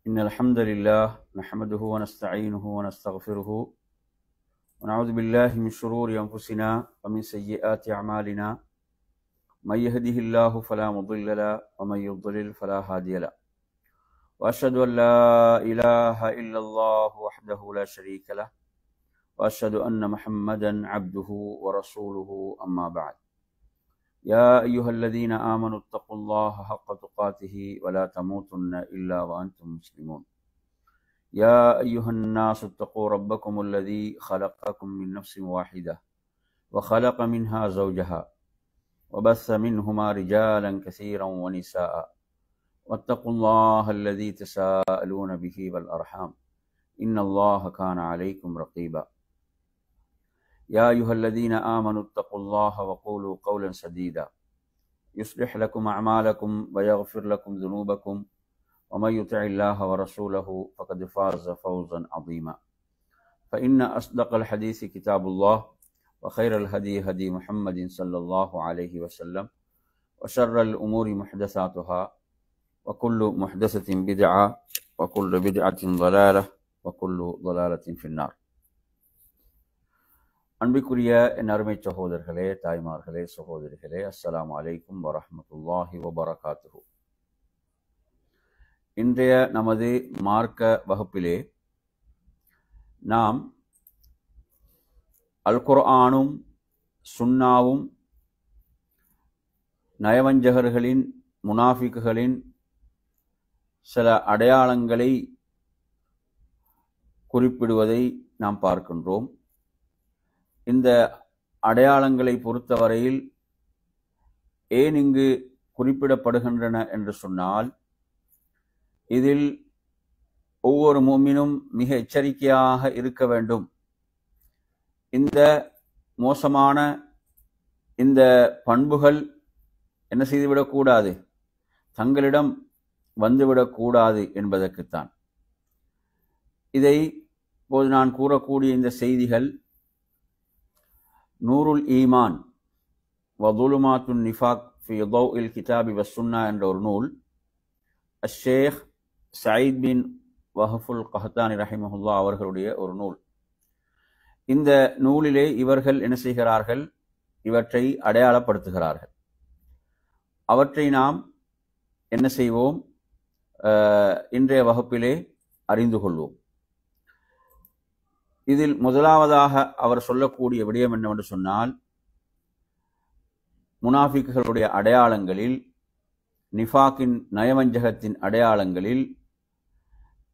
إن الحمد لله نحمده ونستعينه ونستغفره ونعوذ بالله من شرور أنفسنا ومن سيئات أعمالنا من يهده الله فلا مضل له ومن يضلل فلا هادي له وأشهد أن لا إله إلا الله وحده لا شريك له وأشهد أن محمدا عبده ورسوله أما بعد يا أيها الذين آمنوا اتقوا الله حق تقاته ولا تموتن إلا وأنتم مسلمون يا أيها الناس اتقوا ربكم الذي خلقكم من نفس واحدة وخلق منها زوجها وبث منهما رجالا كثيرا ونساء واتقوا الله الذي تساءلون به والأرحام إن الله كان عليكم رقيبا يا أيها الذين آمنوا اتقوا الله وقولوا قولا سديدا يصلح لكم أعمالكم ويغفر لكم ذنوبكم ومن يطع الله ورسوله فقد فاز فوزا عظيما فإن أصدق الحديث كتاب الله وخير الهدي هدي محمد صلى الله عليه وسلم وشر الأمور محدثاتها وكل محدثة بدعة وكل بدعة ضلالة وكل ضلالة في النار. அன்பிற்குரிய என் அருமை சகோதரர்களே, தாய்மார்களே, சகோதரிகளே, அஸ்ஸலாமு அலைக்கும் வரஹ்மத்துல்லாஹி வபரகாத்துஹு. இன்றைய நமது மார்க்க வகுப்பிலே நாம் அல் குர்ஆனும் சுன்னாவும் நயவஞ்சகர்களின் முனாஃபிக்குகளின் சில அடையாளங்களை குறிப்பிடுவதை நாம் பார்க்கின்றோம். இந்த அடையாளங்களை பொறுத்தவரையில் ஏன் இங்கு குறிப்பிடப்படுகின்றன என்று சொன்னால், இதில் ஒவ்வொரு முஃமினும் மிக எச்சரிக்கையாக இருக்க வேண்டும். இந்த மோசமான இந்த பண்புகள் என்ன செய்துவிடக்கூடாது, தங்களிடம் வந்துவிடக்கூடாது என்பதற்குத்தான். இதை இப்போது நான் கூறக்கூடிய இந்த செய்திகள் நூருல் ஈமான் வதுலுமாத்துன் நிஃபாக் ஃபி தௌஇல் கிதாபி வஸ்ஸுன்னா என்ற ஒரு நூல், அஷேக் சயீத் பின் வஹஃபுல் கஹ்தானி ரஹிமஹுல்லா அவர்களுடைய ஒரு நூல். இந்த நூலிலே இவர்கள் என்ன செய்கிறார்கள், இவற்றை அடையாளப்படுத்துகிறார்கள். அவற்றை நாம் என்ன செய்வோம், இன்றைய வகுப்பிலே அறிந்து கொள்வோம். இதில் முதலாவதாக அவர் சொல்லக்கூடிய விடயம் என்னவென்று சொன்னால், முனாஃபிக்குகளுடைய அடையாளங்களில், நிஃபாக்கின் நயவஞ்சகத்தின் அடையாளங்களில்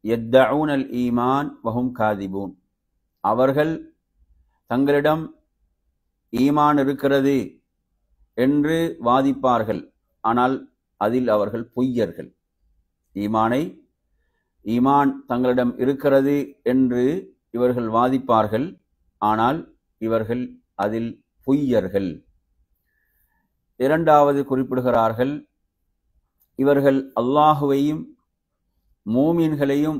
யத்தஊனல் ஈமான் வஹும் காதிபூன், அவர்கள் தங்களிடம் ஈமான் இருக்கிறது என்று வாதிப்பார்கள், ஆனால் அதில் அவர்கள் பொய்யர்கள். ஈமான் தங்களிடம் இருக்கிறது என்று இவர்கள் வாதிப்பார்கள், ஆனால் இவர்கள் அதில் பொய்யர்கள். இரண்டாவது குறிப்பிடுகிறார்கள், இவர்கள் அல்லாஹுவையும் மூமின்களையும்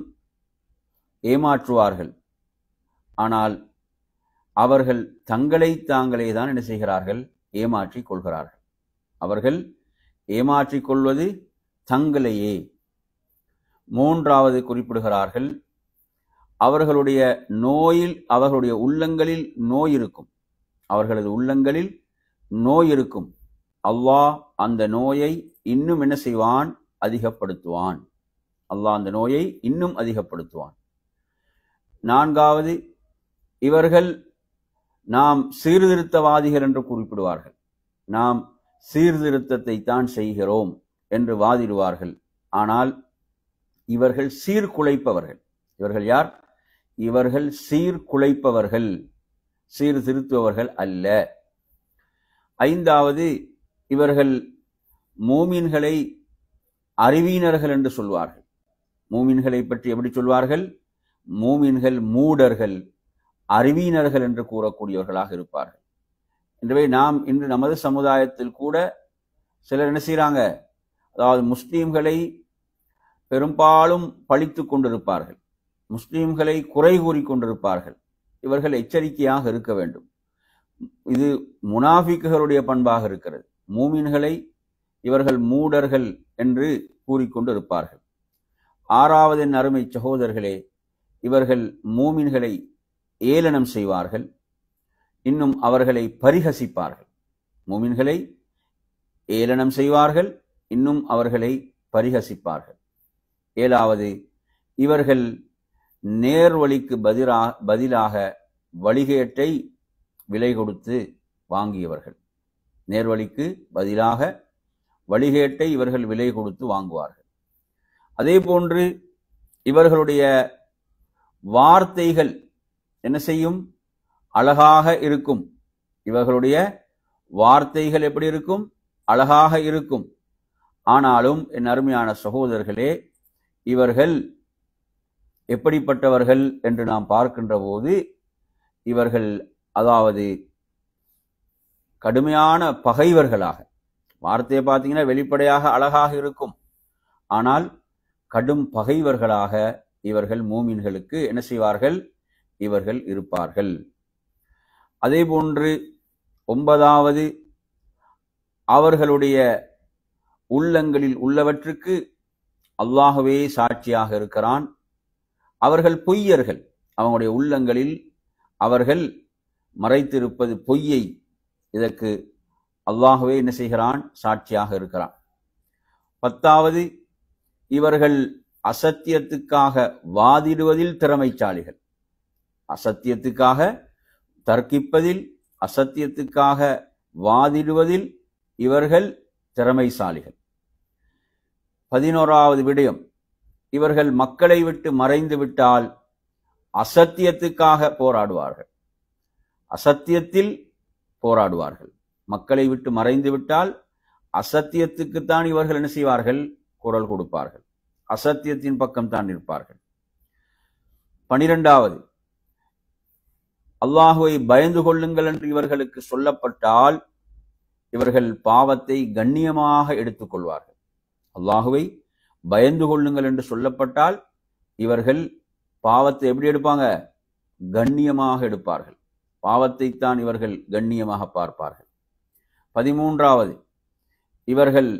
ஏமாற்றுவார்கள், ஆனால் அவர்கள் தங்களை தாங்களே தான் என்ன செய்கிறார்கள், ஏமாற்றிக் கொள்கிறார்கள். அவர்கள் ஏமாற்றிக் கொள்வது தங்களையே. மூன்றாவது குறிப்பிடுகிறார்கள், அவர்களுடைய நோயில், அவர்களுடைய உள்ளங்களில் நோய் இருக்கும், அவர்களது உள்ளங்களில் நோய் இருக்கும். அல்லாஹ் அந்த நோயை இன்னும் என்ன செய்வான், அதிகப்படுத்துவான். அல்லாஹ் அந்த நோயை இன்னும் அதிகப்படுத்துவான். நான்காவது, இவர்கள் நாம் சீர்திருத்தவாதிகள் என்று குறிப்பிடுவார்கள். நாம் சீர்திருத்தத்தை தான் செய்கிறோம் என்று வாதிடுவார்கள், ஆனால் இவர்கள் சீர்குலைப்பவர்கள். இவர்கள் யார்? இவர்கள் சீர்குலைப்பவர்கள், சீர்திருத்துபவர்கள் அல்ல. ஐந்தாவது, இவர்கள் மூமின்களை அறிவீனர்கள் என்று சொல்வார்கள். மூமின்களை பற்றி எப்படி சொல்வார்கள்? மூமின்கள் மூடர்கள், அறிவீனர்கள் என்று கூறக்கூடியவர்களாக இருப்பார்கள். எனவே நாம் இன்று நமது சமுதாயத்தில் கூட சிலர் என்ன செய்கிறாங்க, அதாவது முஸ்லீம்களை பெரும்பாலும் பழித்து கொண்டிருப்பார்கள், முஸ்லீம்களை குறை கூறி கொண்டிருப்பார்கள். இவர்கள் எச்சரிக்கையாக இருக்க வேண்டும். இது முனாஃபிக்குகளுடைய பண்பாக இருக்கிறது. மூமின்களை இவர்கள் மூடர்கள் என்று கூறிக்கொண்டு இருப்பார்கள். ஆறாவது என் அருமை சகோதரர்களே, இவர்கள் மூமின்களை ஏளனம் செய்வார்கள், இன்னும் அவர்களை பரிஹசிப்பார்கள். மூமின்களை ஏளனம் செய்வார்கள், இன்னும் அவர்களை பரிஹசிப்பார்கள். ஏழாவது, இவர்கள் நேர்வழிக்கு பதிலாக வழிகேட்டை விலை கொடுத்து வாங்கியவர்கள். நேர்வழிக்கு பதிலாக வழிகேட்டை இவர்கள் விலை கொடுத்து வாங்குவார்கள். அதே போன்று இவர்களுடைய வார்த்தைகள் என்ன செய்யும்? அழகாக இருக்கும். இவர்களுடைய வார்த்தைகள் எப்படி இருக்கும்? அழகாக இருக்கும். ஆனாலும் என் அருமையான சகோதரர்களே, இவர்கள் எப்படிப்பட்டவர்கள் என்று நாம் பார்க்கின்ற போது, இவர்கள் அதாவது கடுமையான பகைவர்களாக, வார்த்தையை பார்த்தீங்கன்னா வெளிப்படையாக அழகாக இருக்கும், ஆனால் கடும் பகைவர்களாக இவர்கள் மூமின்களுக்கு என்ன செய்வார்கள்? இவர்கள் இருப்பார்கள். அதே போன்று 9வது, அவர்களுடைய உள்ளங்களில் உள்ளவற்றுக்கு அல்லாஹ்வே சாட்சியாக இருக்கிறான். அவர்கள் பொய்யர்கள். அவங்களுடைய உள்ளங்களில் அவர்கள் மறைத்திருப்பது பொய்யை, இதற்கு அல்லாஹ்வே என்ன செய்கிறான்? சாட்சியாக இருக்கிறான். 10வது, இவர்கள் அசத்தியத்துக்காக வாதிடுவதில் திறமைசாலிகள். அசத்தியத்துக்காக தர்க்கிப்பதில், அசத்தியத்துக்காக வாதிடுவதில் இவர்கள் திறமைசாலிகள். 11வது விடயம், இவர்கள் மக்களை விட்டு மறைந்து விட்டால் அசத்தியத்துக்காக போராடுவார்கள். அசத்தியத்தில் போராடுவார்கள். மக்களை விட்டு மறைந்து விட்டால் அசத்தியத்துக்குத்தான் இவர்கள் என்ன செய்வார்கள்? குரல் கொடுப்பார்கள். அசத்தியத்தின் பக்கம் தான் நிற்பார்கள். 12வது, அல்லாஹுவை பயந்து கொள்ளுங்கள் என்று இவர்களுக்கு சொல்லப்பட்டால் இவர்கள் பாவத்தை கண்ணியமாக எடுத்துக் கொள்வார்கள். அல்லாஹுவை பயந்து கொள்ளுங்கள் என்று சொல்லப்பட்டால் இவர்கள் பாவத்தை எப்படி எடுப்பாங்க? கண்ணியமாக எடுப்பார்கள். பாவத்தைத்தான் இவர்கள் கண்ணியமாக பார்ப்பார்கள். 13வது, இவர்கள்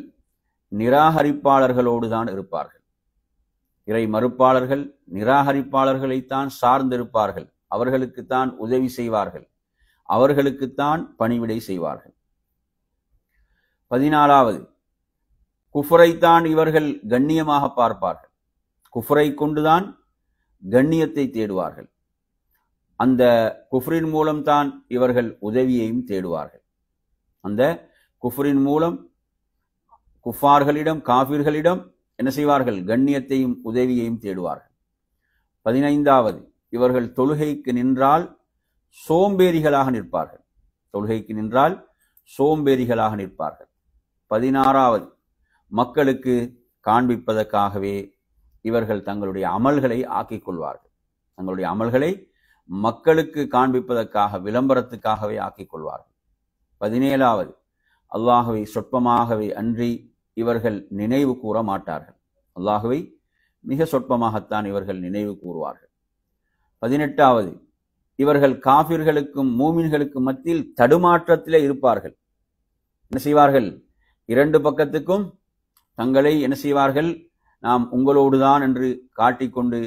நிராகரிப்பாளர்களோடு தான் இருப்பார்கள். இறை மறுப்பாளர்கள் நிராகரிப்பாளர்களைத்தான் சார்ந்திருப்பார்கள். அவர்களுக்குத்தான் உதவி செய்வார்கள். அவர்களுக்குத்தான் பணிவிடை செய்வார்கள். 14வது, குஃபரைத்தான் இவர்கள் கண்ணியமாக பார்ப்பார்கள். குஃபரை கொண்டுதான் கண்ணியத்தை தேடுவார்கள். அந்த குஃப்ரின் மூலம்தான் இவர்கள் உதவியையும் தேடுவார்கள். அந்த குஃப்ரின் மூலம் குஃபார்களிடம், காஃபிர்களிடம் என்ன செய்வார்கள்? கண்ணியத்தையும் உதவியையும் தேடுவார்கள். 15வது, இவர்கள் தொழுகைக்கு நின்றால் சோம்பேறிகளாக நிற்பார்கள். தொழுகைக்கு நின்றால் சோம்பேறிகளாக நிற்பார்கள். 16வது, மக்களுக்கு காண்பிப்பதற்காகவே இவர்கள் தங்களுடைய அமல்களை ஆக்கிக் கொள்வார்கள். தங்களுடைய அமல்களை மக்களுக்கு காண்பிப்பதற்காக, விளம்பரத்துக்காகவே ஆக்கிக் கொள்வார்கள். 17வது, அல்லாஹுவை சொற்பமாகவே அன்றி இவர்கள் நினைவு கூற மாட்டார்கள். அல்லாஹுவை மிக சொற்பமாகத்தான் இவர்கள் நினைவு கூறுவார்கள். 18வது, இவர்கள் காஃபிர்களுக்கும் மூமின்களுக்கும் மத்தியில் தடுமாற்றத்திலே இருப்பார்கள். என்ன செய்வார்கள்? இரண்டு பக்கத்துக்கும் தங்களை என்ன செய்வார்கள்? நாம் உங்களோடுதான் என்று காட்டிக்கொண்டு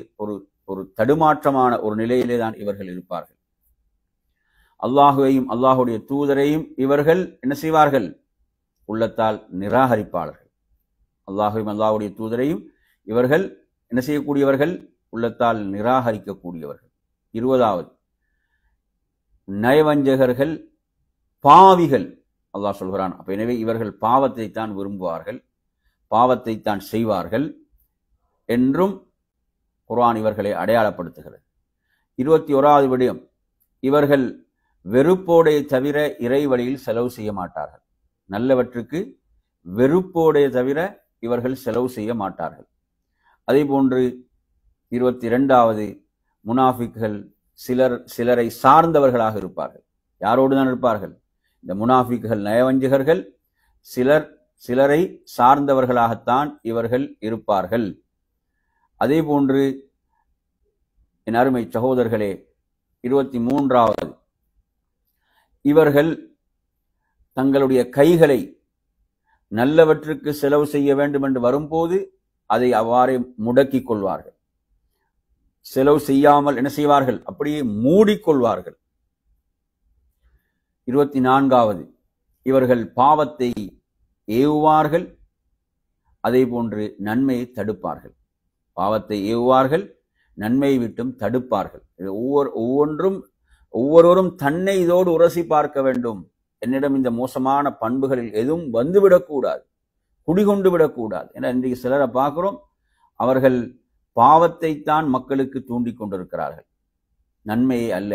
ஒரு தடுமாற்றமான ஒரு நிலையிலே தான் இவர்கள் இருப்பார்கள். அல்லாஹுவையும் அல்லாஹுடைய தூதரையும் இவர்கள் என்ன செய்வார்கள்? உள்ளத்தால் நிராகரிப்பாளர்கள். அல்லாஹுவையும் அல்லாஹுடைய தூதரையும் இவர்கள் என்ன செய்யக்கூடியவர்கள்? உள்ளத்தால் நிராகரிக்கக்கூடியவர்கள். 20வது, நயவஞ்சகர்கள், பாவிகள். அல்லாஹ் சொல்கிறான். அப்ப எனவே இவர்கள் பாவத்தை தான் விரும்புவார்கள், பாவத்தை தான் செய்வார்கள் என்றும் குர்ஆன் இவர்களை அடையாளப்படுத்துகிறது. 21வது விடயம், இவர்கள் வெறுப்போடைய தவிர இறை வழியில் செலவு செய்ய மாட்டார்கள். நல்லவற்றுக்கு வெறுப்போடைய தவிர இவர்கள் செலவு செய்ய மாட்டார்கள். அதே போன்று 22வது, முனாஃபிக்குகள் சிலரை சார்ந்தவர்களாக இருப்பார்கள். யாரோடு தான் இருப்பார்கள்? இந்த முனாஃபிக்குகள், நயவஞ்சகர்கள் சிலரை சார்ந்தவர்களாகத்தான் இவர்கள் இருப்பார்கள். அதே போன்று என் அருமை சகோதரர்களே, 23வது, இவர்கள் தங்களுடைய கைகளை நல்லவற்றுக்கு செலவு செய்ய வேண்டும் என்று வரும்போது அதை அவ்வாறே முடக்கிக் கொள்வார்கள். செலவு செய்யாமல் என்ன செய்வார்கள்? அப்படியே மூடிக்கொள்வார்கள். 24வது, இவர்கள் பாவத்தை ஏவுவார்கள், அதே போன்று நன்மையை தடுப்பார்கள். பாவத்தை ஏவுவார்கள், நன்மையை விட்டும் தடுப்பார்கள். ஒவ்வொருவரும் தன்னை இதோடு உரசி பார்க்க வேண்டும். என்னிடம் இந்த மோசமான பண்புகளில் எதுவும் வந்துவிடக்கூடாது, குடிகொண்டு விடக்கூடாது. ஏன்னா இன்றைக்கு சிலரை பார்க்கிறோம், அவர்கள் பாவத்தை தான் மக்களுக்கு தூண்டிக் கொண்டிருக்கிறார்கள், நன்மையை அல்ல.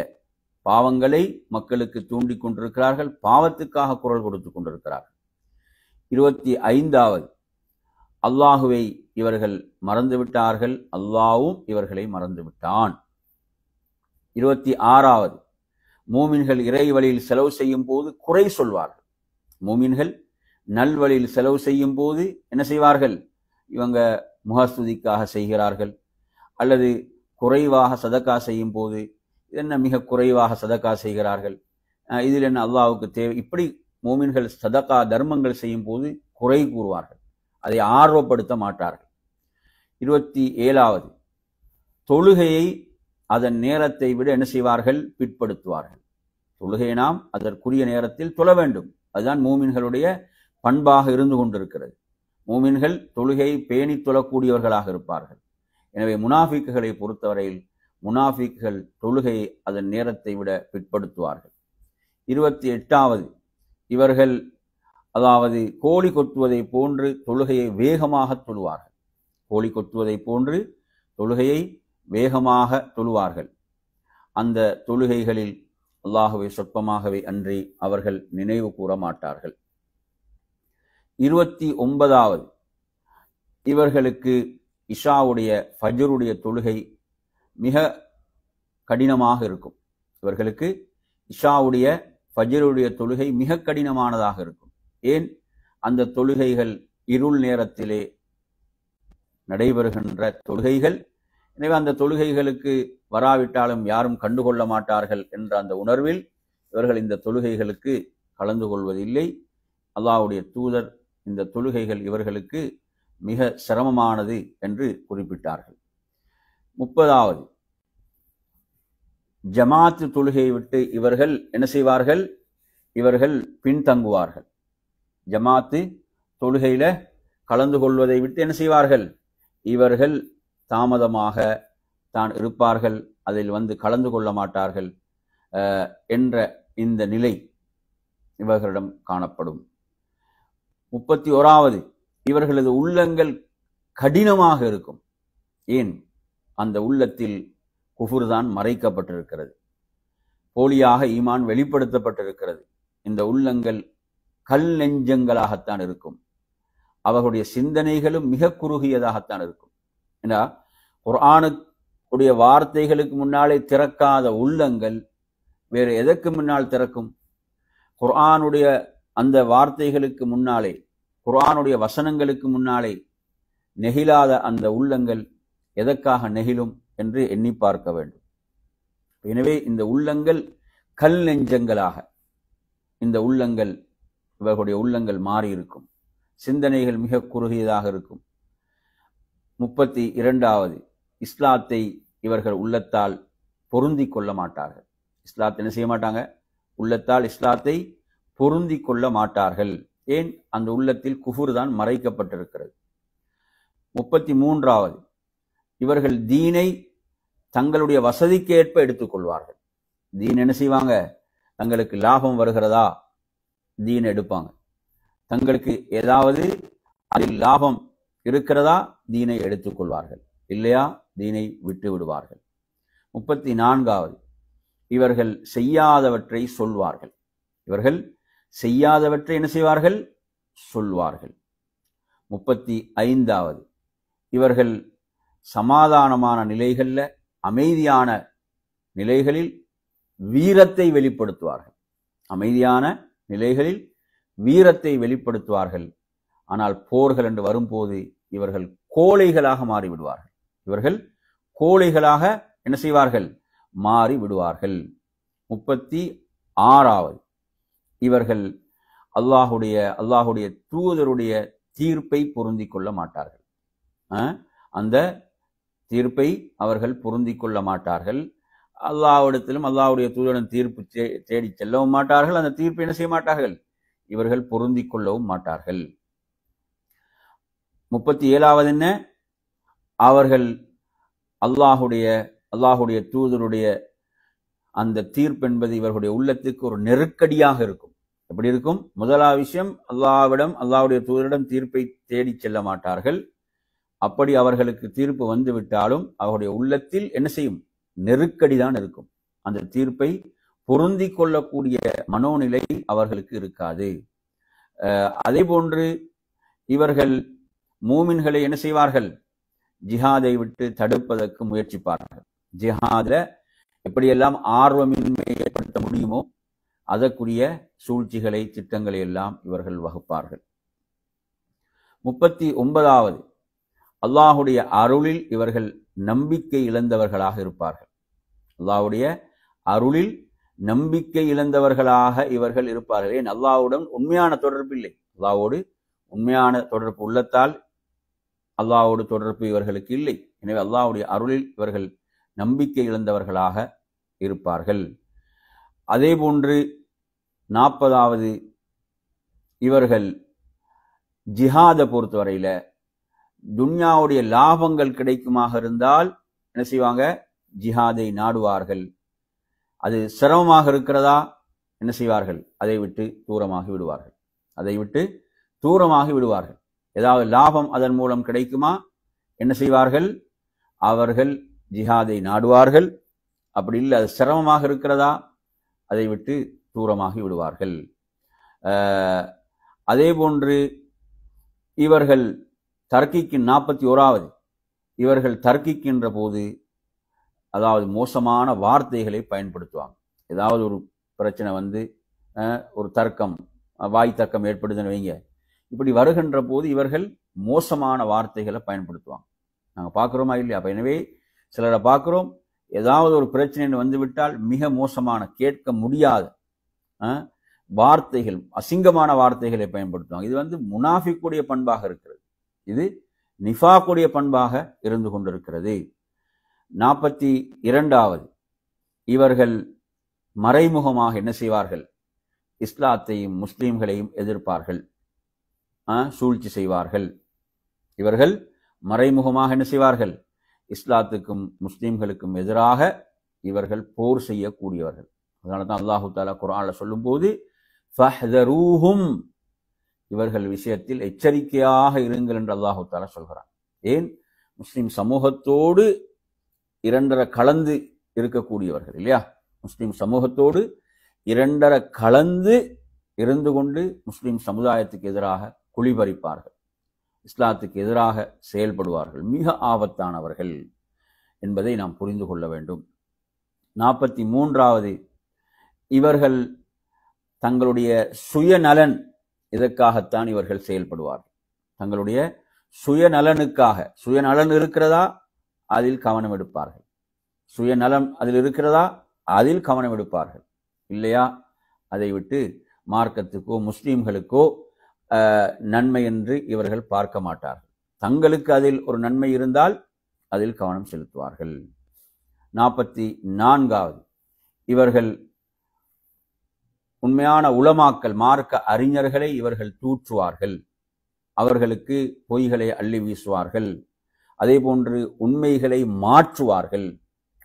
பாவங்களை மக்களுக்கு தூண்டிக் கொண்டிருக்கிறார்கள், பாவத்துக்காக குரல் கொடுத்து கொண்டிருக்கிறார்கள். 25வது, அல்லாஹுவை இவர்கள் மறந்துவிட்டார்கள், அல்லாஹ்வும் இவர்களை மறந்துவிட்டான். 26வது, மூமின்கள் இறை வழியில் செலவு செய்யும் போது குறை சொல்வார்கள். மூமின்கள் நல்வழியில் செலவு செய்யும் போது என்ன செய்வார்கள்? இவங்க முகஸ்துதிக்காக செய்கிறார்கள், அல்லது குறைவாக சதக்கா செய்யும் போது என்ன மிக குறைவாக சதக்கா செய்கிறார்கள், இதில் என்ன அல்லாஹ்வுக்கு தேவை, இப்படி மூமின்கள் சதக்கா தர்மங்கள் செய்யும் போது குறை கூறுவார்கள், அதை ஆர்வப்படுத்த மாட்டார்கள். 27வது, தொழுகையை அதன் நேரத்தை விட என்ன செய்வார்கள்? பிற்படுத்துவார்கள். தொழுகையை நாம் அதற்குரிய நேரத்தில் தொழ வேண்டும், அதுதான் மூமின்களுடைய பண்பாக இருந்து கொண்டிருக்கிறது. மூமின்கள் தொழுகையை பேணி தொழக்கூடியவர்களாக இருப்பார்கள். எனவே முனாஃபிக்குகளை பொறுத்தவரையில் முனாஃபிக்குகள் தொழுகையை அதன் நேரத்தை விட பிற்படுத்துவார்கள். 28வது, இவர்கள் அதாவது கோழி கொத்துவதை போன்று தொழுகையை வேகமாக தொழுவார்கள். கோழி கொத்துவதை போன்று தொழுகையை வேகமாக தொழுவார்கள். அந்த தொழுகைகளில் அல்லாஹுவை சொற்பமாகவே அன்றி அவர்கள் நினைவு கூற மாட்டார்கள். 29வது, இவர்களுக்கு இஷாவுடைய ஃபஜ்ருடைய தொழுகை மிக கடினமாக இருக்கும். இவர்களுக்கு இஷாவுடைய ஃபஜ்ருடைய தொழுகை மிக கடினமானதாக இருக்கும். ஏன்? அந்த தொழுகைகள் இருள் நேரத்திலே நடைபெறுகின்ற தொழுகைகள். எனவே அந்த தொழுகைகளுக்கு வராவிட்டாலும் யாரும் கண்டுகொள்ள மாட்டார்கள் என்ற அந்த உணர்வில் இவர்கள் இந்த தொழுகைகளுக்கு கலந்து கொள்வதில்லை. அல்லாஹ்வுடைய தூதர் இந்த தொழுகைகள் இவர்களுக்கு மிக சிரமமானது என்று குறிப்பிட்டார்கள். 30வது, ஜமாத்து தொழுகையை விட்டு இவர்கள் என்ன செய்வார்கள்? இவர்கள் பின்தங்குவார்கள். ஜமாத்து தொழுகையில கலந்து கொள்வதை விட்டு என்ன செய்வார்கள்? இவர்கள் தாமதமாக தான் இருப்பார்கள், அதில் வந்து கலந்து கொள்ள மாட்டார்கள் என்ற இந்த நிலை இவர்களிடம் காணப்படும். 31வது, இவர்களது உள்ளங்கள் கடினமாக இருக்கும். ஏன்? அந்த உள்ளத்தில் குஃபுர் தான் மறைக்கப்பட்டிருக்கிறது, போலியாக ஈமான் வெளிப்படுத்தப்பட்டிருக்கிறது. இந்த உள்ளங்கள் கல் நெஞ்சங்களாகத்தான் இருக்கும். அவர்களுடைய சிந்தனைகளும் மிக குறுகியதாகத்தான் இருக்கும். ஏன்னா குர்ஆனுடைய வார்த்தைகளுக்கு முன்னாலே திறக்காத உள்ளங்கள் வேறு எதற்கு முன்னால் திறக்கும்? குர்ஆனுடைய அந்த வார்த்தைகளுக்கு முன்னாலே, குர்ஆனுடைய வசனங்களுக்கு முன்னாலே நெகிழாத அந்த உள்ளங்கள் எதற்காக நெகிழும் என்று எண்ணி பார்க்க வேண்டும். எனவே இந்த உள்ளங்கள் கல் நெஞ்சங்களாக இந்த உள்ளங்கள், இவர்களுடைய உள்ளங்கள் மாறி இருக்கும், சிந்தனைகள் மிக குறுகியதாக இருக்கும். 32வது, இஸ்லாத்தை இவர்கள் உள்ளத்தால் பொருந்தி கொள்ள மாட்டார்கள். இஸ்லாத்தை என்ன செய்ய மாட்டாங்க? உள்ளத்தால் இஸ்லாத்தை பொருந்தி கொள்ள மாட்டார்கள். ஏன்? அந்த உள்ளத்தில் குஃபுர் தான் மறைக்கப்பட்டிருக்கிறது. 33வது, இவர்கள் தீனை தங்களுடைய வசதிக்கு ஏற்ப எடுத்துக்கொள்வார்கள். தீன் என்ன செய்வாங்க? தங்களுக்கு லாபம் வருகிறதா தீன் எடுப்பாங்க, தங்களுக்கு ஏதாவது அதில் லாபம் இருக்கிறதா தீனை எடுத்துக்கொள்வார்கள், இல்லையா தீனை விட்டு விடுவார்கள். 34வது, இவர்கள் செய்யாதவற்றை சொல்வார்கள். இவர்கள் செய்யாதவற்றை என்ன செய்வார்கள்? சொல்வார்கள். 35வது, இவர்கள் சமாதானமான நிலைகளில், அமைதியான நிலைகளில் வீரத்தை வெளிப்படுத்துவார்கள். அமைதியான நிலைகளில் வீரத்தை வெளிப்படுத்துவார்கள். ஆனால் போர்கள் என்று வரும்போது இவர்கள் கோழைகளாக மாறிவிடுவார்கள். இவர்கள் கோழைகளாக என்ன செய்வார்கள்? மாறி விடுவார்கள். 36வது, இவர்கள் அல்லாஹுடைய தூதருடைய தீர்ப்பை பொருந்திக் கொள்ள மாட்டார்கள். அந்த தீர்ப்பை அவர்கள் பொருந்தி கொள்ள மாட்டார்கள். அல்லாஹ்விடத்திலும் அல்லாஹ்வுடைய தூதரிடம் தீர்ப்பு தேடி செல்லவும் மாட்டார்கள். அந்த தீர்ப்பை என்ன செய்ய மாட்டார்கள், இவர்கள் பொருந்தி கொள்ளவும் மாட்டார்கள். 37வது என்ன, அவர்கள் அல்லாஹுடைய தூதருடைய அந்த தீர்ப்பு என்பது இவர்களுடைய உள்ளத்துக்கு ஒரு நெருக்கடியாக இருக்கும். எப்படி இருக்கும்? முதலாவது விஷயம், அல்லாஹ்விடம் அல்லாஹ்வுடைய தூதரிடம் தீர்ப்பை தேடி செல்ல மாட்டார்கள். அப்படி அவர்களுக்கு தீர்ப்பு வந்து விட்டாலும் அவருடைய உள்ளத்தில் என்ன செய்யும், நெருக்கடி தான் இருக்கும். அந்த தீர்ப்பை பொருந்தி கொள்ளக்கூடிய மனோநிலை அவர்களுக்கு இருக்காது. அதே போன்று இவர்கள் மூமின்களை என்ன செய்வார்கள், ஜிஹாதை விட்டு தடுப்பதற்கு முயற்சிப்பார்கள். ஜிஹாத எப்படியெல்லாம் ஆர்வமின்மையை ஏற்படுத்த முடியுமோ அதற்குரிய சூழ்ச்சிகளை திட்டங்களை எல்லாம் இவர்கள் வகுப்பார்கள். 39வது, அல்லாஹுடைய அருளில் இவர்கள் நம்பிக்கை இழந்தவர்களாக இருப்பார்கள். அல்லாஹுடைய அருளில் நம்பிக்கை இழந்தவர்களாக இவர்கள் இருப்பார்கள். ஏன்? அல்லாஹ்வுடன் உண்மையான தொடர்பு இல்லை. அல்லாஹ்வோடு உண்மையான தொடர்பு உள்ளத்தால் அல்லாஹ்வோடு தொடர்பு இவர்களுக்கு இல்லை. எனவே அல்லாஹ்வுடைய அருளில் இவர்கள் நம்பிக்கை இழந்தவர்களாக இருப்பார்கள். அதே போன்று 40வது, இவர்கள் ஜிஹாதை பொறுத்தவரையில துன்யாவுடைய லாபங்கள் கிடைக்குமாக இருந்தால் என்ன செய்வாங்க, ஜிஹாதை நாடுவார்கள். அது சிரமமாக இருக்கிறதா, என்ன செய்வார்கள், அதை விட்டு தூரமாகி விடுவார்கள். ஏதாவது லாபம் அதன் மூலம் கிடைக்குமா, என்ன செய்வார்கள், அவர்கள் ஜிஹாதை நாடுவார்கள். அப்படி இல்லை, அது சிரமமாக இருக்கிறதா, அதை விட்டு தூரமாகி விடுவார்கள். அதே போன்று இவர்கள் தர்க்கிக்கின் 41வது, இவர்கள் தர்க்கிக்கின்ற போது அதாவது மோசமான வார்த்தைகளை பயன்படுத்துவாங்க. ஏதாவது ஒரு பிரச்சனை வந்து ஒரு தர்க்கம், வாய் தர்க்கம் ஏற்படுதுன்னு வைங்க, இப்படி வருகின்ற போது இவர்கள் மோசமான வார்த்தைகளை பயன்படுத்துவாங்க. நாங்கள் பார்க்குறோமா இல்லையா? அப்போ எனவே சிலரை பார்க்குறோம், ஏதாவது ஒரு பிரச்சனை வந்துவிட்டால் மிக மோசமான, கேட்க முடியாத வார்த்தைகள், அசிங்கமான வார்த்தைகளை பயன்படுத்துவாங்க. இது வந்து முனாஃபிக்குடைய பண்பாக இருக்கிறது, இது நிஃபாக்குடைய பண்பாக இருந்து கொண்டிருக்கிறது. 42வது, இவர்கள் மறைமுகமாக என்ன செய்வார்கள், இஸ்லாத்தையும் முஸ்லீம்களையும் எதிர்ப்பார்கள், சூழ்ச்சி செய்வார்கள். இவர்கள் மறைமுகமாக என்ன செய்வார்கள், இஸ்லாத்துக்கும் முஸ்லீம்களுக்கும் எதிராக இவர்கள் போர் செய்யக்கூடியவர்கள். அதனால தான் அல்லாஹு தஆலா குர்ஆன்ல சொல்லும் போது ஃபஹ்தரூஹும், இவர்கள் விஷயத்தில் எச்சரிக்கையாக இருங்கள் என்று அல்லாஹு தஆலா சொல்கிறான். ஏன்? முஸ்லிம் சமூகத்தோடு இரண்டரை கலந்து இருக்கக்கூடியவர்கள் இல்லையா? முஸ்லிம் சமூகத்தோடு இரண்டரை கலந்து இருந்து கொண்டு முஸ்லிம் சமுதாயத்துக்கு எதிராக குளிபறிப்பார்கள், இஸ்லாத்துக்கு எதிராக செயல்படுவார்கள், மிக ஆபத்தானவர்கள் என்பதை நாம் புரிந்து கொள்ள வேண்டும். 43வது, இவர்கள் தங்களுடைய சுயநலன், இதற்காகத்தான் இவர்கள் செயல்படுவார்கள். தங்களுடைய சுயநலனுக்காக, சுயநலன் இருக்கிறதா அதில் கவனம் எடுப்பார்கள், சுயநலம் அதில் இருக்கிறதா அதில் கவனம் எடுப்பார்கள். இல்லையா, அதை விட்டு மார்க்கத்துக்கோ முஸ்லீம்களுக்கோ நன்மை என்று இவர்கள் பார்க்க மாட்டார்கள். தங்களுக்கு அதில் ஒரு நன்மை இருந்தால் அதில் கவனம் செலுத்துவார்கள். 44வது, இவர்கள் உண்மையான உலமாக்கள், மார்க்க அறிஞர்களை இவர்கள் தூற்றுவார்கள், அவர்களுக்கு பொய்களை அள்ளி வீசுவார்கள். அதே போன்று உண்மைகளை மாற்றுவார்கள்,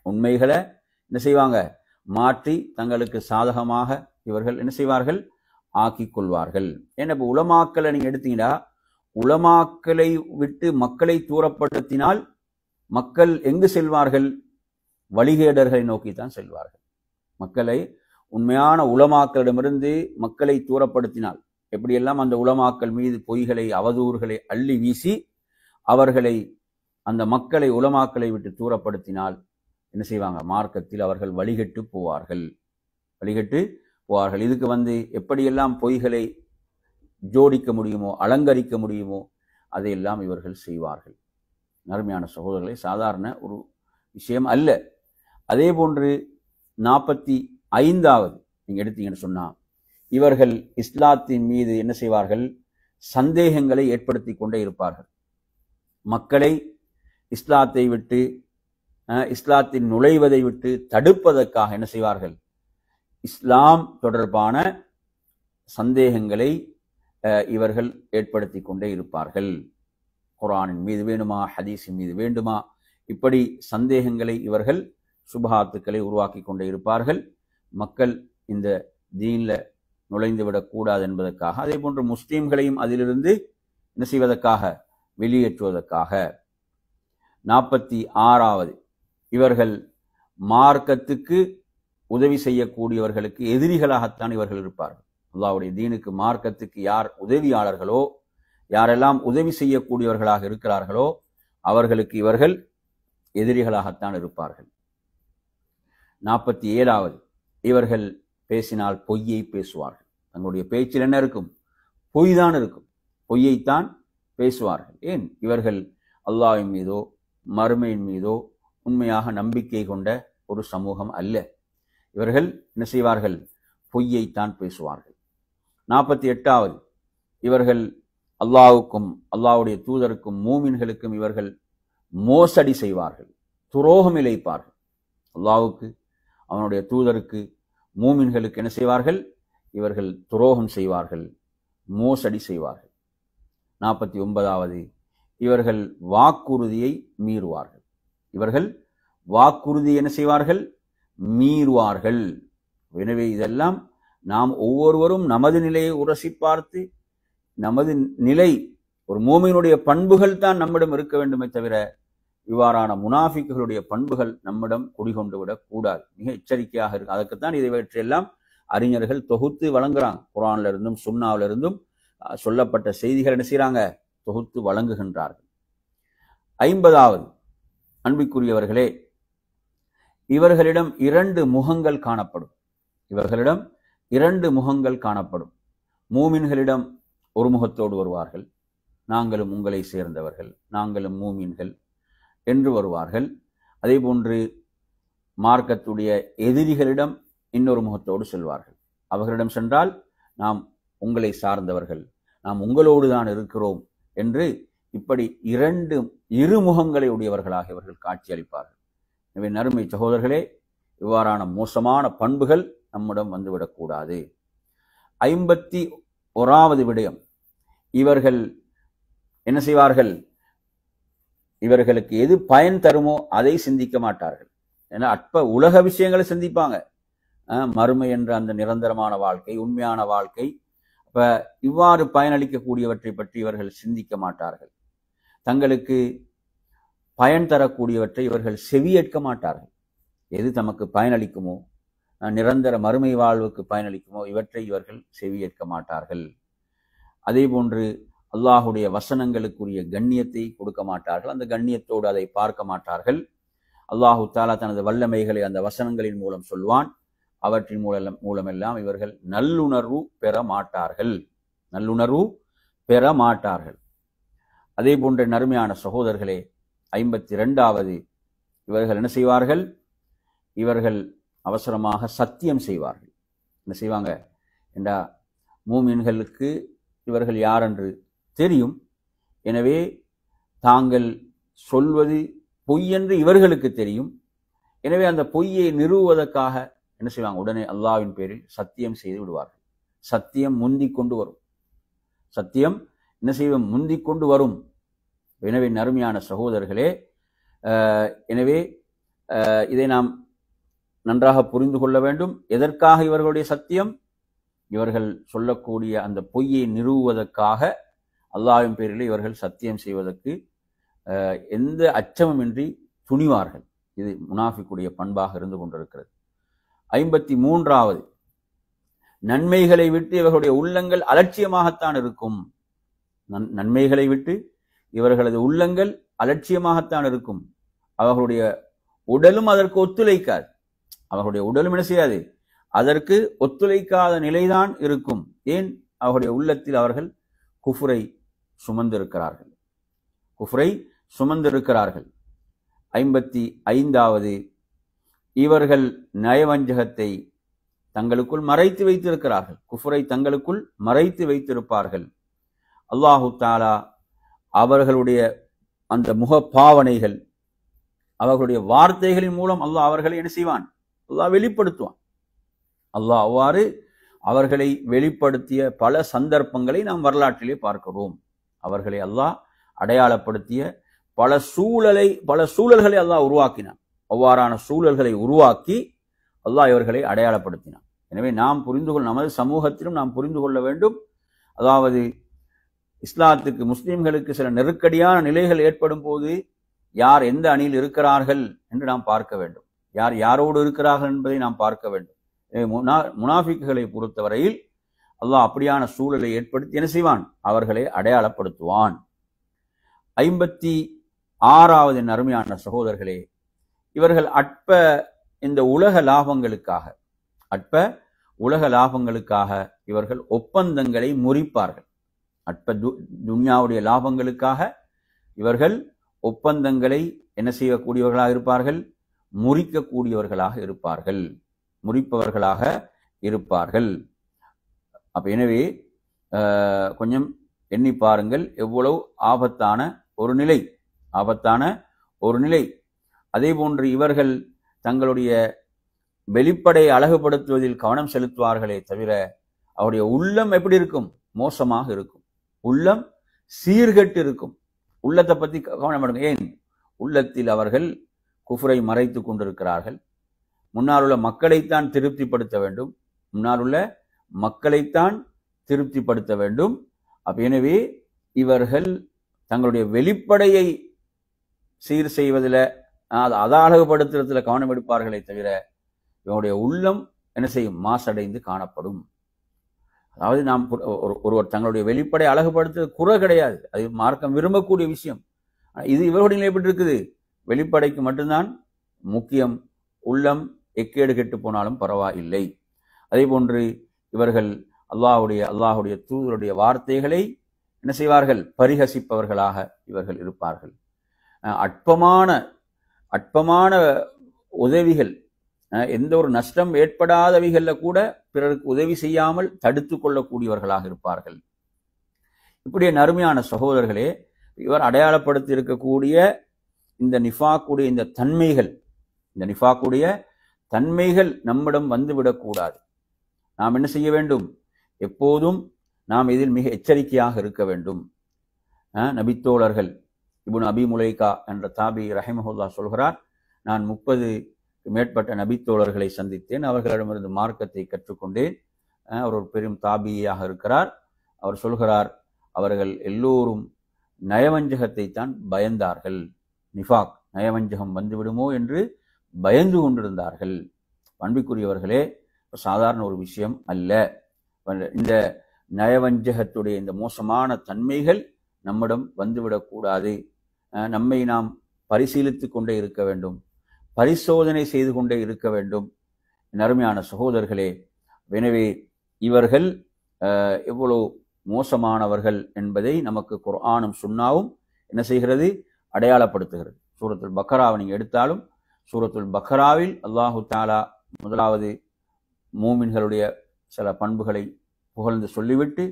உண்மைகளை என்ன செய்வாங்க, மாற்றி தங்களுக்கு சாதகமாக இவர்கள் என்ன செய்வார்கள், ஆக்கிக் கொள்வார்கள். ஏன்னா இப்போ உலமாக்களை நீங்க எடுத்தீங்கன்னா, உலமாக்களை விட்டு மக்களை தூரப்படுத்தினால் மக்கள் எங்கு செல்வார்கள், வழிகேடர்களை நோக்கித்தான் செல்வார்கள். மக்களை உண்மையான உலமாக்களிடமிருந்து மக்களை தூரப்படுத்தினால், எப்படியெல்லாம் அந்த உலமாக்கள் மீது பொய்களை அவதூறுகளை அள்ளி வீசி அவர்களை, அந்த மக்களை உலமாக்களை விட்டு தூரப்படுத்தினால் என்ன செய்வாங்க, மார்க்கத்தில் அவர்கள் வழிகட்டு போவார்கள். இதுக்கு எப்படியெல்லாம் பொய்களை ஜோடிக்க முடியுமோ, அலங்கரிக்க முடியுமோ அதையெல்லாம் இவர்கள் செய்வார்கள். அருமையான சகோதரர்களை, சாதாரண ஒரு விஷயம் அல்ல. அதே போன்று 45வது நீங்க எடுத்தீங்கன்னு சொன்னா, இவர்கள் இஸ்லாத்தின் மீது என்ன செய்வார்கள், சந்தேகங்களை ஏற்படுத்தி கொண்டே இருப்பார்கள். மக்களை இஸ்லாத்தை விட்டு இஸ்லாத்தின் நுழைவதை விட்டு தடுப்பதற்காக என்ன செய்வார்கள், இஸ்லாம் தொடர்பான சந்தேகங்களை இவர்கள் ஏற்படுத்தி கொண்டே இருப்பார்கள். குர்ஆனின் மீது வேண்டுமா, ஹதீஸின் மீது வேண்டுமா, இப்படி சந்தேகங்களை இவர்கள் சுபஹாத்துக்களை உருவாக்கி கொண்டே இருப்பார்கள். மக்கள் இந்த தீன்ல நுழைந்துவிடக் கூடாது என்பதற்காக, அதே போன்று முஸ்லீம்களையும் அதிலிருந்து என்ன செய்வதற்காக, வெளியேற்றுவதற்காக. 46வது, இவர்கள் மார்க்கத்துக்கு உதவி செய்யக்கூடியவர்களுக்கு எதிரிகளாகத்தான் இவர்கள் இருப்பார்கள். அல்லாஹ்வுடைய தீனுக்கு, மார்க்கத்துக்கு யார் உதவியாளர்களோ, யாரெல்லாம் உதவி செய்யக்கூடியவர்களாக இருக்கிறார்களோ அவர்களுக்கு இவர்கள் எதிரிகளாகத்தான் இருப்பார்கள். 47வது, இவர்கள் பேசினால் பொய்யை பேசுவார்கள். தங்களுடைய பேச்சில் என்ன இருக்கும், பொய் தான் இருக்கும், பொய்யைத்தான் பேசுவார்கள். ஏன், இவர்கள் அல்லாஹ்வின் மீதோ மறுமையின் மீதோ உண்மையாக நம்பிக்கை கொண்ட ஒரு சமூகம் அல்ல. இவர்கள் என்ன செய்வார்கள், பொய்யைத்தான் பேசுவார்கள். 48வது, இவர்கள் அல்லாஹ்வுக்கும் அல்லாஹ்வுடைய தூதருக்கும் மூமின்களுக்கும் இவர்கள் மோசடி செய்வார்கள், துரோகம் இழைப்பார்கள். அல்லாஹ்வுக்கு, அவனுடைய தூதருக்கு, மூமின்களுக்கு என்ன செய்வார்கள், இவர்கள் துரோகம் செய்வார்கள், மோசடி செய்வார்கள். 49வது, இவர்கள் வாக்குறுதியை மீறுவார்கள். இவர்கள் வாக்குறுதி என்ன செய்வார்கள், மீறுவார்கள். எனவே இதெல்லாம் நாம் ஒவ்வொருவரும் நமது நிலையை உரசி பார்த்து, நமது நிலை, ஒரு மூமினுடைய பண்புகள் தான் நம்மிடம் இருக்க வேண்டுமே தவிர இவ்வாறான முனாஃபிக்குகளுடைய பண்புகள் நம்மிடம் குடிகொண்டு விடக் கூடாது. மிக எச்சரிக்கையாக இருக்கு. அதற்குத்தான் இதைவற்றையெல்லாம் அறிஞர்கள் தொகுத்து வழங்குறாங்க. குர்ஆன்ல இருந்தும் சுன்னாவில இருந்தும் சொல்லப்பட்ட செய்திகள் என்ன செய்யறாங்க, தொகுத்து வழங்குகின்றார்கள். 50வது, அன்பிற்குரியவர்களே, இவர்களிடம் 2 முகங்கள் காணப்படும். இவர்களிடம் 2 முகங்கள் காணப்படும். மூமின்களிடம் ஒரு முகத்தோடு வருவார்கள், நாங்களும் உங்களை சேர்ந்தவர்கள், நாங்களும் மூமின்கள் என்று வருவார்கள். அதே போன்று மார்க்கத்துடைய எதிரிகளிடம் இன்னொரு முகத்தோடு செல்வார்கள். அவர்களிடம் சென்றால் நாம் உங்களை சார்ந்தவர்கள், நாம் உங்களோடு தான் இருக்கிறோம் என்று இப்படி இரு முகங்களை உடையவர்களாக இவர்கள் காட்சியளிப்பார்கள். எனவே நறுமை சகோதரர்களே, இவ்வாறான மோசமான பண்புகள் நம்மிடம் வந்துவிடக்கூடாது. 51வது விடயம், இவர்கள் என்ன செய்வார்கள், இவர்களுக்கு எது பயன் தருமோ அதை சிந்திக்க மாட்டார்கள். ஏன்னா அற்ப உலக விஷயங்களை சிந்திப்பாங்க. மறுமை என்ற அந்த நிரந்தரமான வாழ்க்கை, உண்மையான வாழ்க்கை, அப்ப இவ்வாறு பயனளிக்கக்கூடியவற்றை பற்றி இவர்கள் சிந்திக்க மாட்டார்கள். தங்களுக்கு பயன் தரக்கூடியவற்றை இவர்கள் செவியேற்க மாட்டார்கள். எது தமக்கு பயனளிக்குமோ, நிரந்தர மறுமை வாழ்வுக்கு பயனளிக்குமோ இவற்றை இவர்கள் செவியேற்க மாட்டார்கள். அதே போன்று அல்லாஹுடைய வசனங்களுக்குரிய கண்ணியத்தை கொடுக்க மாட்டார்கள். அந்த கண்ணியத்தோடு அதை பார்க்க மாட்டார்கள். அல்லாஹு தாலா தனது வல்லமைகளை அந்த வசனங்களின் மூலம் சொல்வான். அவற்றின் மூலமெல்லாம் இவர்கள் நல்லுணர்வு பெற மாட்டார்கள், நல்லுணர்வு பெற மாட்டார்கள். அதே போன்ற நறுமையான சகோதரர்களே, 52வது, இவர்கள் என்ன செய்வார்கள், இவர்கள் அவசரமாக சத்தியம் செய்வார்கள். என்ன செய்வாங்க என்றா, மூமின்களுக்கு இவர்கள் யார் என்று தெரியும். எனவே தாங்கள் சொல்வது பொய் என்று இவர்களுக்கு தெரியும். எனவே அந்த பொய்யை நிறுவுவதற்காக என்ன செய்வாங்க, உடனே அல்லாஹ்வின் பேரில் சத்தியம் செய்து விடுவார்கள். சத்தியம் முந்திக் கொண்டு வரும், சத்தியம் என்ன செய்வோம், முந்திக் கொண்டு வரும். எனவே நறுமையான சகோதரர்களே, எனவே இதை நாம் நன்றாக புரிந்து கொள்ள வேண்டும். எதற்காக இவர்களுடைய சத்தியம், இவர்கள் சொல்லக்கூடிய அந்த பொய்யை நிறுவுவதற்காக அல்லாஹ்வின் பேரில் இவர்கள் சத்தியம் செய்வதற்கு எந்த அச்சமுமின்றி துணிவார்கள். இது முனாஃபிக்குடைய பண்பாக இருந்து கொண்டிருக்கிறது. 53வது, நன்மைகளை விட்டு இவர்களுடைய உள்ளங்கள் அலட்சியமாகத்தான் இருக்கும். நன்மைகளை விட்டு இவர்களது உள்ளங்கள் அலட்சியமாகத்தான் இருக்கும். அவர்களுடைய உடலும் அதற்கு ஒத்துழைக்காது. அவர்களுடைய உடலும் என்ன செய்யாது, அதற்கு ஒத்துழைக்காத நிலைதான் இருக்கும். ஏன், அவர்களுடைய உள்ளத்தில் அவர்கள் குஃப்ரை சுமந்திருக்கிறார்கள், குஃப்ரை சுமந்திருக்கிறார்கள். 55வது, இவர்கள் நயவஞ்சகத்தை தங்களுக்குள் மறைத்து வைத்திருக்கிறார்கள். குஃப்ரை தங்களுக்குள் மறைத்து வைத்திருப்பார்கள். அல்லாஹு தாலா அவர்களுடைய அந்த முக பாவனைகள், அவர்களுடைய வார்த்தைகளின் மூலம் அல்லாஹ் அவர்களை என்ன செய்வான்? அல்லாஹ் வெளிப்படுத்துவான். அல்லாஹ் அவ்வாறு அவர்களை வெளிப்படுத்திய பல சந்தர்ப்பங்களை நாம் வரலாற்றிலே பார்க்கிறோம். அவர்களை அல்லாஹ் அடையாளப்படுத்திய பல சூழல்களை அல்லாஹ் உருவாக்கினான். அவ்வாறான சூழல்களை உருவாக்கி அல்லாஹ் இவர்களை அடையாளப்படுத்தினான். எனவே நாம் நமது சமூகத்திலும் நாம் புரிந்து கொள்ள வேண்டும். அதாவது இஸ்லாத்துக்கு, முஸ்லிம்களுக்கு சில நெருக்கடியான நிலைகள் ஏற்படும் போது யார் எந்த அணியில் இருக்கிறார்கள் என்று நாம் பார்க்க வேண்டும். யார் யாரோடு இருக்கிறார்கள் என்பதை நாம் பார்க்க வேண்டும். முனாஃபிக்குகளை பொறுத்தவரையில் அல்லாஹ் அப்படியான சூழலை ஏற்படுத்தி என்ன செய்வான்? அவர்களை அடையாளப்படுத்துவான். 56வது அருமையான சகோதரர்களே, இவர்கள் இந்த உலக லாபங்களுக்காக இவர்கள் ஒப்பந்தங்களை முறிப்பார்கள். துன்யாவுடைய லாபங்களுக்காக இவர்கள் ஒப்பந்தங்களை என்ன செய்யக்கூடியவர்களாக இருப்பார்கள்? முறிக்கக்கூடியவர்களாக இருப்பார்கள், முறிப்பவர்களாக இருப்பார்கள். அப்ப எனவே கொஞ்சம் எண்ணி பாருங்கள், எவ்வளவு ஆபத்தான ஒரு நிலை. அதே போன்று இவர்கள் தங்களுடைய வெளிப்படை அழகுபடுத்துவதில் கவனம் செலுத்துவார்களே தவிர அவருடைய உள்ளம் எப்படி இருக்கும்? மோசமாக இருக்கும். உள்ளம் சீர்கெட்டு இருக்கும். உள்ளத்தை பற்றி கவனம் எடுங்க. ஏன்? உள்ளத்தில் அவர்கள் குஃப்ரை மறைத்து கொண்டிருக்கிறார்கள். முன்னால் உள்ள மக்களைத்தான் திருப்திப்படுத்த வேண்டும். எனவே இவர்கள் தங்களுடைய வெளிப்படையை சீர் செய்வதில், அதை அழகுபடுத்துறதுல கவனம் எடுப்பார்களே தவிர இவனுடைய உள்ளம் என்ன செய்யும்? மாசடைந்து காணப்படும். அதாவது நாம் ஒருவர் தங்களுடைய வெளிப்படை அழகுபடுத்துறது குறை கிடையாது, அது மார்க்கம் விரும்பக்கூடிய விஷயம். இது இவர்களுடைய நிலை எப்படி இருக்குது? வெளிப்படைக்கு மட்டும்தான் முக்கியம். உள்ளம் எக்கேடு கெட்டு போனாலும் பரவாயில்லை. அதே போன்று இவர்கள் அல்லாஹுடைய தூதருடைய வார்த்தைகளை என்ன செய்வார்கள்? பரிகசிப்பவர்களாக இவர்கள் இருப்பார்கள். அற்பமான உதவிகள், எந்த ஒரு நஷ்டம் ஏற்படாதவைகள்ல கூட பிறருக்கு உதவி செய்யாமல் தடுத்து கொள்ளக்கூடியவர்களாக இருப்பார்கள். இப்படியே நறுமையான சகோதரர்களே, இவர் அடையாளப்படுத்தி இருக்கக்கூடிய இந்த நிஃபாக்குடைய தன்மைகள் நம்மிடம் வந்துவிடக்கூடாது. நாம் என்ன செய்ய வேண்டும்? எப்போதும் நாம் இதில் மிக எச்சரிக்கையாக இருக்க வேண்டும். நபித்தோழர்கள் இப்னு அபி முலைகா என்ற தாபி ரஹிமஹுல்லா சொல்கிறார், நான் 30 மேற்பட்ட நபித்தோழர்களை சந்தித்தேன், அவர்களிடமிருந்து மார்க்கத்தை கற்றுக்கொண்டேன். அவர் ஒரு பெரும் தாபியாக இருக்கிறார். அவர் சொல்கிறார், அவர்கள் எல்லோரும் நயவஞ்சகத்தை தான் பயந்தார்கள். நிஃபாக், நயவஞ்சகம் வந்துவிடுமோ என்று பயந்து கொண்டிருந்தார்கள். அன்பிற்குரியவர்களே, சாதாரண ஒரு விஷயம் அல்ல. இந்த நயவஞ்சகத்துடைய இந்த மோசமான தன்மைகள் நம்மிடம் வந்துவிடக்கூடாது. நம்மை நாம் பரிசீலித்து கொண்டே இருக்க வேண்டும், பரிசோதனை செய்து கொண்டே இருக்க வேண்டும். அருமையான சகோதரர்களே, எனவே இவர்கள் எவ்வளவு மோசமானவர்கள் என்பதை நமக்கு குர்ஆனும் சுன்னாவும் என்ன செய்கிறது? அடையாளப்படுத்துகிறது. சூரத்துல் பக்ராவை நீங்கள் எடுத்தாலும், சூரத்துல் பக்ராவில் அல்லாஹு தஆலா முதலாவது மூமின்களுடைய சில பண்புகளை புகழ்ந்து சொல்லிவிட்டு,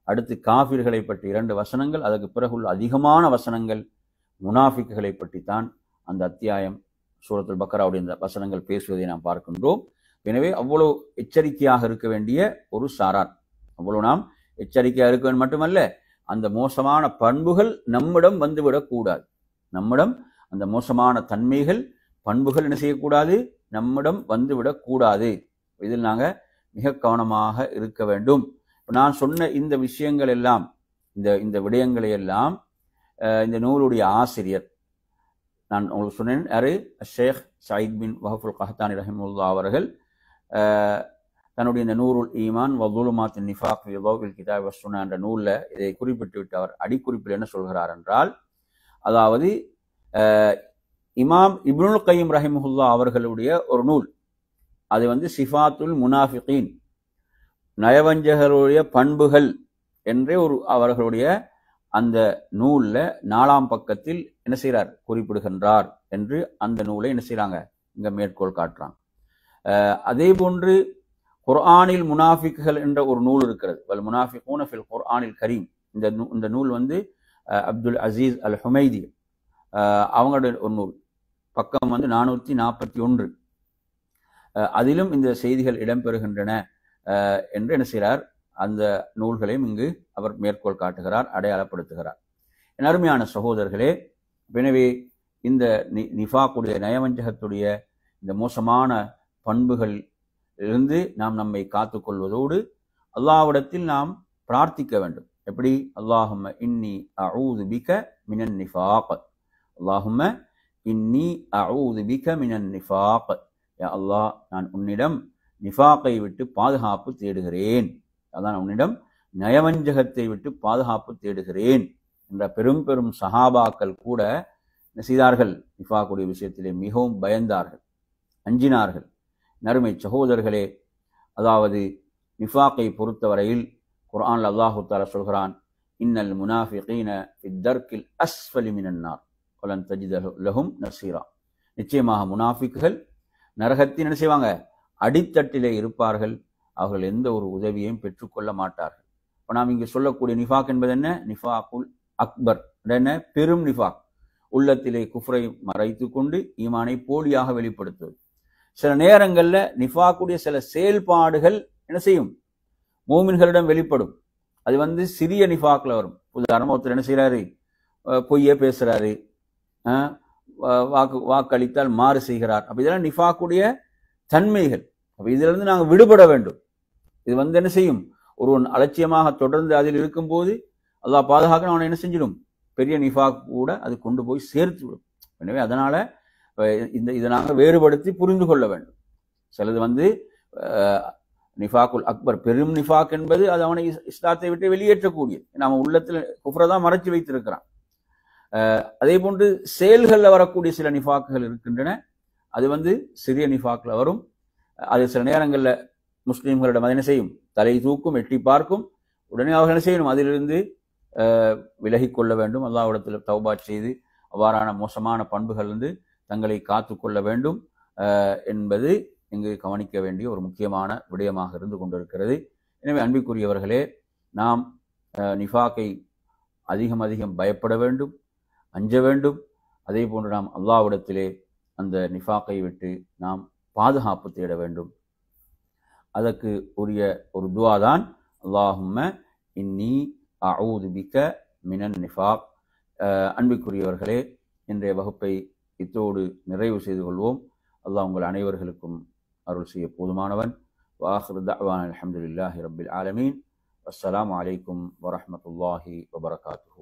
அடுத்து காஃபிர்களை பற்றி 2 வசனங்கள், அதற்கு பிறகுள்ள அதிகமான வசனங்கள் முனாஃபிக்குகளை பற்றி தான் அந்த அத்தியாயம் சூரத்துல் பக்ராவுடைய இந்த வசனங்கள் பேசுவதை நாம் பார்க்கின்றோம். எனவே அவ்வளவு எச்சரிக்கையாக இருக்க வேண்டிய ஒரு சாரார். அவ்வளவு நாம் எச்சரிக்கையாக இருக்க வேண்டும் மட்டுமல்ல, அந்த மோசமான பண்புகள் நம்மிடம் வந்துவிடக்கூடாது. நம்மிடம் அந்த மோசமான தன்மைகள், பண்புகள் என்ன செய்யக்கூடாது? நம்மிடம் வந்துவிடக்கூடாது. இதில் நாங்கள் மிக கவனமாக இருக்க வேண்டும். நான் சொன்ன இந்த விஷயங்கள் எல்லாம், இந்த விடயங்களை எல்லாம் இந்த நூலுடைய ஆசிரியர், நான் உங்களுக்கு சொன்னேன், யாரு? ஷேக் சயீத் பின் வஹஃபுல் கஹ்தானி ரஹிமஹுல்லா அவர்கள் தன்னுடைய இந்த நூருல் ஈமான் வதுலுமாத் நிஃபாக் ஃபீ தௌஇல் கிதாப் வஸ்ஸுன்னா என்ற நூலில் இதை குறிப்பிட்டு விட்டு அவர் அடிக்குறிப்பில் என்ன சொல்கிறார் என்றால், அதாவது இமாம் இப்னுல் கையிம் ரஹிமஹுல்லா அவர்களுடைய ஒரு நூல், அது சிஃபாத்துல் முனாஃபிகீன், நயவஞ்சகருடைய பண்புகள் என்றே அவர்களுடைய அந்த நூலில் 4ஆம் பக்கத்தில் என்ன செய்கிறார்? குறிப்பிடுகின்றார் என்று அந்த நூலை என்ன செய்கிறாங்க? இங்கே மேற்கோள் காட்டுறாங்க. அதே போன்று குர்ஆனில் முனாஃபிக்குகள் என்ற ஒரு நூல் இருக்கிறது. வல் முனாஃபிகூன ஃபில் குர்ஆனில் கரீம். இந்த நூல் அப்துல் அசீஸ் அல் ஹுமைதி அவங்களுடைய ஒரு நூல் பக்கம் 441 அதிலும் இந்த செய்திகள் இடம்பெறுகின்றன என்று என்ன செய்கிறார், அந்த நூல்களையும் இங்கு அவர் மேற்கோள் காட்டுகிறார், அடையாளப்படுத்துகிறார். என் அருமையான சகோதரர்களே, எனவே இந்த நிஃபாக்குடைய நயவஞ்சகத்துடைய இந்த மோசமான பண்புகள் இருந்து நாம் நம்மை காத்துக்கொள்வதோடு அல்லாஹ்விடத்தில் நாம் பிரார்த்திக்க வேண்டும். எப்படி? அல்லாஹும்ம இன்னி அஊது பிக மினன் நிஃபாக், அல்லாஹும்ம இன்னி அஊது பிக மினன் நிஃபாக், யா அல்லாஹ் நான் உன்னிடம் நிஃபாக்கை விட்டு பாதுகாப்பு தேடுகிறேன், அதான் உன்னிடம் நயவஞ்சகத்தை விட்டு பாதுகாப்பு தேடுகிறேன் என்ற பெரும் பெரும் சஹாபாக்கள் கூட என்ன செய்தார்கள்? நிஃபாக்குடைய விஷயத்திலே மிகவும் பயந்தார்கள், அஞ்சினார்கள். நறுமை சகோதரர்களே, அதாவது நிஃபாக்கை பொறுத்தவரையில் குர்ஆன்ல அல்லாஹு தஆலா சொல்கிறான், இன்னல் முனாஃபிகீன ஃபித்தர்கில் அஸ்ஃபலி மினன் நார் வலன் தஜித லஹும் நஸீரா, நிச்சயமாக முனாஃபிக்குகள் நரகத்தின் என்ன செய்வாங்க? அடித்தட்டிலே இருப்பார்கள், அவர்கள் எந்த ஒரு உதவியையும் பெற்றுக்கொள்ள மாட்டார்கள். இப்போ நாம் இங்கே சொல்லக்கூடிய நிஃபாக் என்பது என்ன? நிஃபாக்குல் அக்பர் என்ன? பெரும் நிஃபாக், உள்ளத்திலே குஃப்ரை மறைத்து கொண்டு ஈமானை போலியாக வெளிப்படுத்துவது. சில நேரங்களில் நிஃபாக்குடைய சில செயல்பாடுகள் என்ன செய்யும்? மூமின்களிடம் வெளிப்படும். அது சிறிய நிஃபாக்ல வரும். உதாரணமாக ஒருத்தர் என்ன செய்யறாரு? பொய்யே பேசுறாரு, வாக்களித்தால் மாறு செய்கிறார். அப்ப இதெல்லாம் நிஃபாக்குடைய தன்மைகள். அப்ப இதுல இருந்து நாங்கள் விடுபட வேண்டும். இது என்ன செய்யும்? ஒருவன் அலட்சியமாக தொடர்ந்து அதில் இருக்கும்போது அல்லாஹ் பாதுகாக்க அவனை என்ன செஞ்சிடும்? பெரிய நிஃபாக் கூட அது கொண்டு போய் சேர்த்து விடும். எனவே அதனால இதை நாங்கள் வேறுபடுத்தி புரிந்து கொள்ள வேண்டும். சிலது நிஃபாக்குல் அக்பர், பெரும் நிஃபாக் என்பது அது அவனை இஸ்லாத்தை விட்டு வெளியேற்றக்கூடியது. நம்ம உள்ளத்தில் குஃப்ரை தான் மறைச்சு வைத்திருக்கிறான். அதே போன்று செயல்களில் வரக்கூடிய சில நிஃபாக்குகள் இருக்கின்றன. அது சிறிய நிஃபாக்ல வரும். அது சில நேரங்களில் முஸ்லீம்களிடம் அது என்ன செய்யும்? தலை தூக்கும், எட்டி பார்க்கும். உடனே அவர்கள் என்ன செய்யணும்? அதிலிருந்து விலகி கொள்ள வேண்டும். அல்லாஹ்விடத்தில் தௌபா செய்து அவ்வாறான மோசமான பண்புகள் தங்களை காத்து கொள்ள வேண்டும் என்பது இங்கு கவனிக்க வேண்டிய ஒரு முக்கியமான விடயமாக இருந்து கொண்டிருக்கிறது. எனவே அன்பிற்குரியவர்களே, நாம் நிஃபாக்கை அதிகம் அதிகம் பயப்பட வேண்டும், அஞ்ச வேண்டும். அதே போன்று நாம் அல்லாஹ்விடத்திலே அந்த நிஃபாக்கை விட்டு நாம் பாதுகாப்பு தேட வேண்டும். அதற்கு உரிய ஒரு துஆ தான் அல்லாஹும்ம இன்னி அஊது பிக மினன் நிஃபாக். அன்பிற்குரியவர்களே, இன்றைய வகுப்பை இத்தோடு நிறைவு செய்து கொள்வோம். அல்லாஹ் உங்கள் அனைவர்களுக்கும் அருள் செய்ய போதுமானவன். வாஹிரு தஅவானா அல்ஹம்துலில்லாஹி ரப்பில் ஆலமீன். அஸ்ஸலாமு அலைக்கும் வரஹ்மத்துல்லாஹி வபரகாத்துஹு.